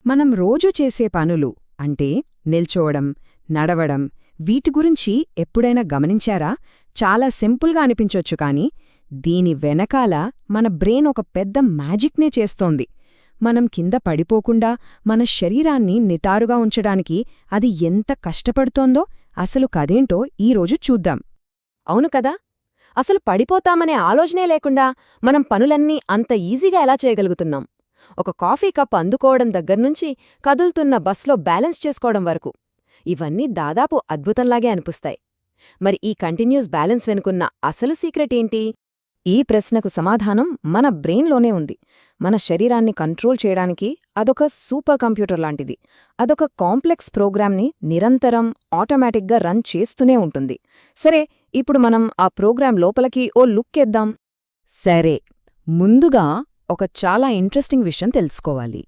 మనం రోజు చేసే పనులు అంటే నిల్చోవడం, నడవడం వీటి గురించి ఎప్పుడైనా గమనించారా? చాలా సింపుల్గా అనిపించొచ్చు కానీ దీని వెనకాల మన బ్రెయిన్ ఒక పెద్ద మ్యాజిక్నే చేస్తోంది. మనం కింద పడిపోకుండా మన శరీరాన్ని నిటారుగా ఉంచడానికి అది ఎంత కష్టపడుతోందో అసలు కదేంటో ఈరోజు చూద్దాం. అవును కదా. అసలు పడిపోతామనే ఆలోచనే లేకుండా మనం పనులన్నీ అంత ఈజీగా ఎలా చేయగలుగుతున్నాం? ఒక కాఫీ కప్ అందుకోవడం దగ్గర్నుంచి కదులుతున్న బస్లో బ్యాలెన్స్ చేసుకోవడం వరకు ఇవన్నీ దాదాపు అద్భుతంలాగే అనిపిస్తాయి. మరి ఈ కంటిన్యూస్ బ్యాలెన్స్ వెనుకున్న అసలు సీక్రెట్ ఏంటి? ఈ ప్రశ్నకు సమాధానం మన బ్రెయిన్లోనే ఉంది. మన శరీరాన్ని కంట్రోల్ చేయడానికి అదొక సూపర్ కంప్యూటర్ లాంటిది. అదొక కాంప్లెక్స్ ప్రోగ్రామ్ని నిరంతరం ఆటోమేటిక్గా రన్ చేస్తూనే ఉంటుంది. సరే, ఇప్పుడు మనం ఆ ప్రోగ్రాం లోపలికి ఓ లుక్కేద్దాం. సరే, ముందుగా ఒక చాలా ఇంట్రెస్టింగ్ విషయం తెలుసుకోవాలి.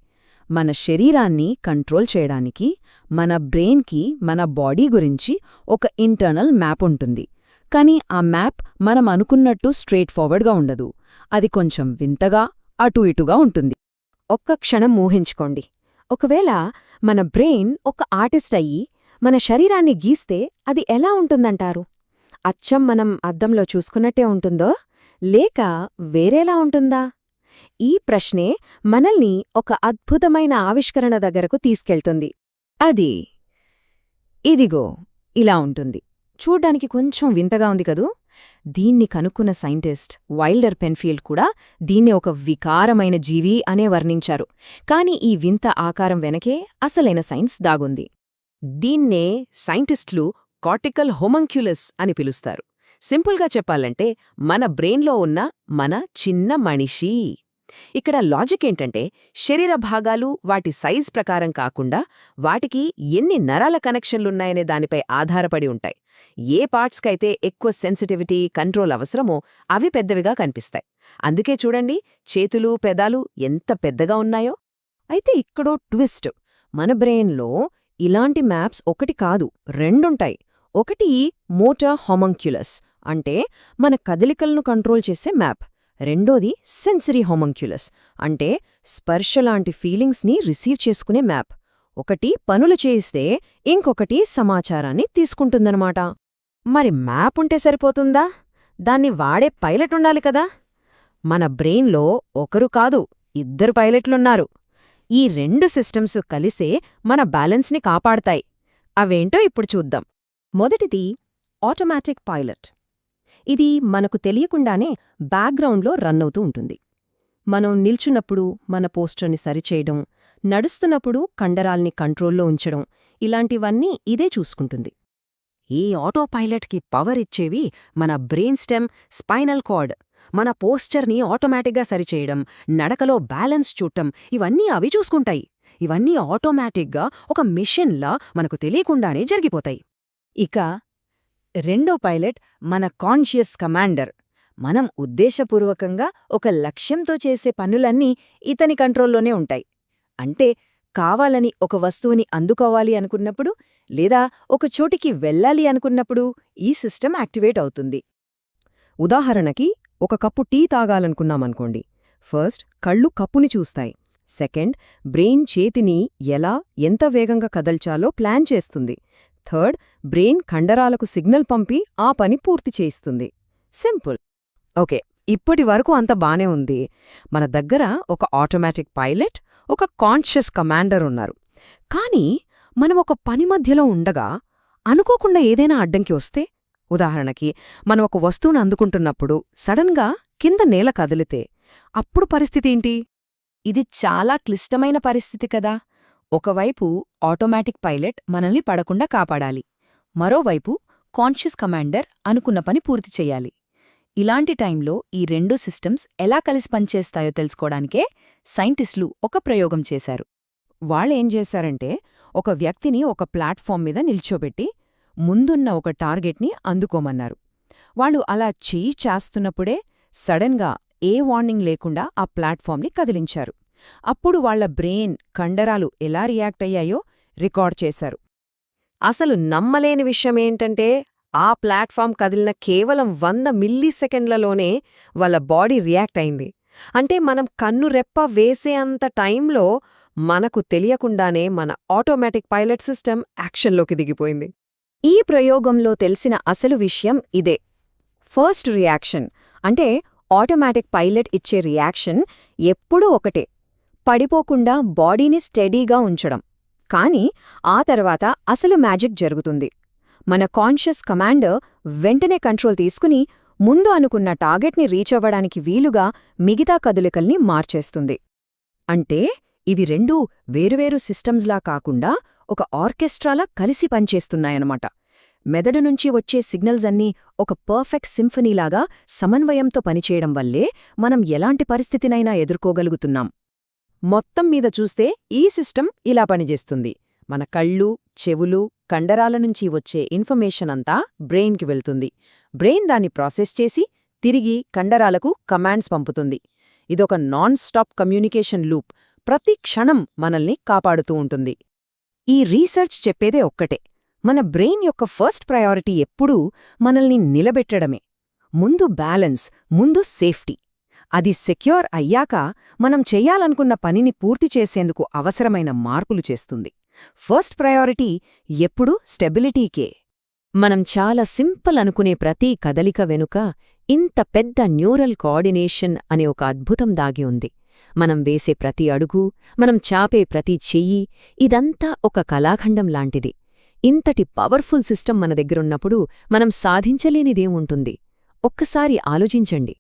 మన శరీరాన్ని కంట్రోల్ చేయడానికి మన బ్రెయిన్కి మన బాడీ గురించి ఒక ఇంటర్నల్ మ్యాప్ ఉంటుంది. కానీ ఆ మ్యాప్ మనం అనుకున్నట్టు స్ట్రెయిట్ ఫార్వర్డ్గా ఉండదు. అది కొంచెం వింతగా అటూ ఇటుగా ఉంటుంది. ఒక్క క్షణం ఊహించుకోండి. ఒకవేళ మన బ్రెయిన్ ఒక ఆర్టిస్ట్ అయ్యి మన శరీరాన్ని గీస్తే అది ఎలా ఉంటుందంటారు? అచ్చం మనం అద్దంలో చూసుకున్నట్టే ఉంటుందో, లేక వేరేలా ఉంటుందా? ఈ ప్రశ్నే మనల్ని ఒక అద్భుతమైన ఆవిష్కరణ దగ్గరకు తీసుకెళ్తుంది. అది ఇదిగో ఇలా ఉంటుంది. చూడ్డానికి కొంచెం వింతగా ఉంది కదూ? దీన్ని కనుక్కున్న సైంటిస్ట్ వైల్డర్ పెన్ఫీల్డ్ కూడా దీన్ని ఒక వికారమైన జీవి అనే వర్ణించారు. కాని ఈ వింత ఆకారం వెనకే అసలైన సైన్స్ దాగుంది. దీన్నే సైంటిస్టులు కార్టికల్ హోమంక్యులస్ అని పిలుస్తారు. సింపుల్గా చెప్పాలంటే మన బ్రెయిన్లో ఉన్న మన చిన్న మనిషి. ఇక్కడ లాజిక్ ఏంటంటే, శరీర భాగాలు వాటి సైజ్ ప్రకారం కాకుండా వాటికి ఎన్ని నరాల కనెక్షన్లున్నాయనే దానిపై ఆధారపడి ఉంటాయి. ఏ పార్ట్స్కైతే ఎక్కువ సెన్సిటివిటీ, కంట్రోల్ అవసరమో అవి పెద్దవిగా కనిపిస్తాయి. అందుకే చూడండి, చేతులు, పెదాలు ఎంత పెద్దగా ఉన్నాయో. అయితే ఇక్కడో ట్విస్ట్. మన బ్రెయిన్లో ఇలాంటి మ్యాప్స్ ఒకటి కాదు, రెండుంటాయి. ఒకటి మోటార్ హోమంక్యులస్, అంటే మన కదలికలను కంట్రోల్ చేసే మ్యాప్. రెండోది సెన్సరీ హోమంక్యులస్, అంటే స్పర్శలాంటి ఫీలింగ్స్ని రిసీవ్ చేసుకునే మ్యాప్. ఒకటి పనులు చేయిస్తే ఇంకొకటి సమాచారాన్ని తీసుకుంటుందనమాట. మరి మ్యాప్ ఉంటే సరిపోతుందా? దాన్ని వాడే పైలట్ ఉండాలి కదా. మన బ్రెయిన్లో ఒకరు కాదు, ఇద్దరు పైలట్లున్నారు. ఈ రెండు సిస్టమ్స్ కలిసే మన బ్యాలెన్స్ని కాపాడతాయి. అవేంటో ఇప్పుడు చూద్దాం. మొదటిది ఆటోమేటిక్ పైలట్. ఇది మనకు తెలియకుండానే బ్యాక్గ్రౌండ్లో రన్ అవుతూ ఉంటుంది. మనం నిల్చున్నప్పుడు మన పోస్చర్ని సరిచేయడం, నడుస్తున్నప్పుడు కండరాల్ని కంట్రోల్లో ఉంచడం, ఇలాంటివన్నీ ఇదే చూసుకుంటుంది. ఈ ఆటోపైలట్కి పవర్ ఇచ్చేవి మన బ్రెయిన్ స్టెమ్, స్పైనల్ కార్డ్. మన పోస్చర్ని ఆటోమేటిక్గా సరిచేయడం, నడకలో బ్యాలెన్స్ చూడటం, ఇవన్నీ అవి చూసుకుంటాయి. ఇవన్నీ ఆటోమేటిక్గా ఒక మిషన్లా మనకు తెలియకుండానే జరిగిపోతాయి. ఇక రెండో పైలట్ మన కాన్షియస్ కమాండర్. మనం ఉద్దేశపూర్వకంగా ఒక లక్ష్యంతో చేసే పనులన్నీ ఇతని కంట్రోల్లోనే ఉంటాయి. అంటే కావాలని ఒక వస్తువుని అందుకోవాలి అనుకున్నప్పుడు, లేదా ఒక చోటికి వెళ్ళాలి అనుకున్నప్పుడు ఈ సిస్టమ్ యాక్టివేట్ అవుతుంది. ఉదాహరణకి, ఒక కప్పు టీ తాగాలనుకున్నామనుకోండి. ఫస్ట్ కళ్ళు కప్పుని చూస్తాయి. సెకండ్, బ్రెయిన్ చేతిని ఎలా, ఎంత వేగంగా కదల్చాలో ప్లాన్ చేస్తుంది. థర్డ్, బ్రెయిన్ కండరాలకు సిగ్నల్ పంపి ఆ పని పూర్తి చేయిస్తుంది. సింపుల్. ఓకే, ఇప్పటి వరకు అంత బానే ఉంది. మన దగ్గర ఒక ఆటోమేటిక్ పైలట్, ఒక కాన్షియస్ కమాండర్ ఉన్నారు. కానీ మనం ఒక పని మధ్యలో ఉండగా అనుకోకుండా ఏదైనా అడ్డంకి వస్తే, ఉదాహరణకి మనం ఒక వస్తువును అందుకుంటున్నప్పుడు సడన్గా కింద నేల కదిలితే అప్పుడు పరిస్థితేంటి? ఇది చాలా క్లిష్టమైన పరిస్థితి కదా. ఒకవైపు ఆటోమేటిక్ పైలట్ మనల్ని పడకుండా కాపాడాలి, మరోవైపు కాన్షియస్ కమాండర్ అనుకున్న పని పూర్తి చెయ్యాలి. ఇలాంటి టైంలో ఈ రెండు సిస్టమ్స్ ఎలా కలిసి పనిచేస్తాయో తెలుసుకోవడానికే సైంటిస్టులు ఒక ప్రయోగం చేశారు. వాళ్ళేం చేశారంటే, ఒక వ్యక్తిని ఒక ప్లాట్ఫామ్ మీద నిల్చోబెట్టి ముందున్న ఒక టార్గెట్ని అందుకోమన్నారు. వాళ్ళు అలా చెయ్యి చేస్తున్నప్పుడే సడన్గా ఏ వార్నింగ్ లేకుండా ఆ ప్లాట్ఫామ్ని కదిలించారు. అప్పుడు వాళ్ల బ్రెయిన్, కండరాలు ఎలా రియాక్ట్ అయ్యాయో రికార్డ్ చేశారు. అసలు నమ్మలేని విషయమేంటంటే, ఆ ప్లాట్ఫామ్ కదిలిన కేవలం 100 మిల్లీసెకండ్లలోనే వాళ్ళ బాడీ రియాక్ట్ అయింది. అంటే మనం కన్ను రెప్ప వేసే అంత టైంలో మనకు తెలియకుండానే మన ఆటోమేటిక్ పైలట్ సిస్టమ్ యాక్షన్లోకి దిగిపోయింది. ఈ ప్రయోగంలో తెలిసిన అసలు విషయం ఇదే. ఫస్ట్ రియాక్షన్ అంటే ఆటోమేటిక్ పైలట్ ఇచ్చే రియాక్షన్ ఎప్పుడూ ఒకటే, పడిపోకుండా బాడీని స్టెడీగా ఉంచడం. కానీ ఆ తర్వాత అసలు మ్యాజిక్ జరుగుతుంది. మన కాన్షియస్ కమాండర్ వెంటనే కంట్రోల్ తీసుకుని ముందు అనుకున్న టార్గెట్ని రీచ్ అవ్వడానికి వీలుగా మిగతా కదలికల్ని మార్చేస్తుంది. అంటే ఇవి రెండూ వేరువేరు సిస్టమ్స్లా కాకుండా ఒక ఆర్కెస్ట్రాలా కలిసి పనిచేస్తున్నాయన్నమాట. మెదడు నుంచి వచ్చే సిగ్నల్స్ అన్నీ ఒక పర్ఫెక్ట్ సింఫనీలాగా సమన్వయంతో పనిచేయడం వల్లే మనం ఎలాంటి పరిస్థితినైనా ఎదుర్కోగలుగుతున్నాం. మొత్తం మీద చూస్తే ఈ సిస్టమ్ ఇలా పనిచేస్తుంది. మన కళ్ళు, చెవులు, కండరాల నుంచి వచ్చే ఇన్ఫర్మేషన్ అంతా బ్రెయిన్కి వెళ్తుంది. బ్రెయిన్ దాన్ని ప్రాసెస్ చేసి తిరిగి కండరాలకు కమాండ్స్ పంపుతుంది. ఇదొక నాన్ స్టాప్ కమ్యూనికేషన్ లూప్, ప్రతి క్షణం మనల్ని కాపాడుతూ ఉంటుంది. ఈ రీసెర్చ్ చెప్పేదే ఒక్కటే, మన బ్రెయిన్ యొక్క ఫస్ట్ ప్రయారిటీ ఎప్పుడూ మనల్ని నిలబెట్టడమే. ముందు బ్యాలెన్స్, ముందు సేఫ్టీ. అది సెక్యూర్ అయ్యాక మనం చెయ్యాలనుకున్న పనిని పూర్తి చేసేందుకు అవసరమైన మార్పులు చేస్తుంది. ఫస్ట్ ప్రయారిటీ ఎప్పుడూ స్టెబిలిటీకే. మనం చాలా సింపుల్ అనుకునే ప్రతి కదలిక వెనుక ఇంత పెద్ద న్యూరల్ కోఆర్డినేషన్ అనే ఒక అద్భుతం దాగి ఉంది. మనం వేసే ప్రతి అడుగు, మనం చాపే ప్రతి చెయ్యి, ఇదంతా ఒక కళాఖండం లాంటిది. ఇంతటి పవర్ఫుల్ సిస్టమ్ మన దగ్గరున్నప్పుడు మనం సాధించలేనిదేముంటుంది? ఒక్కసారి ఆలోచించండి.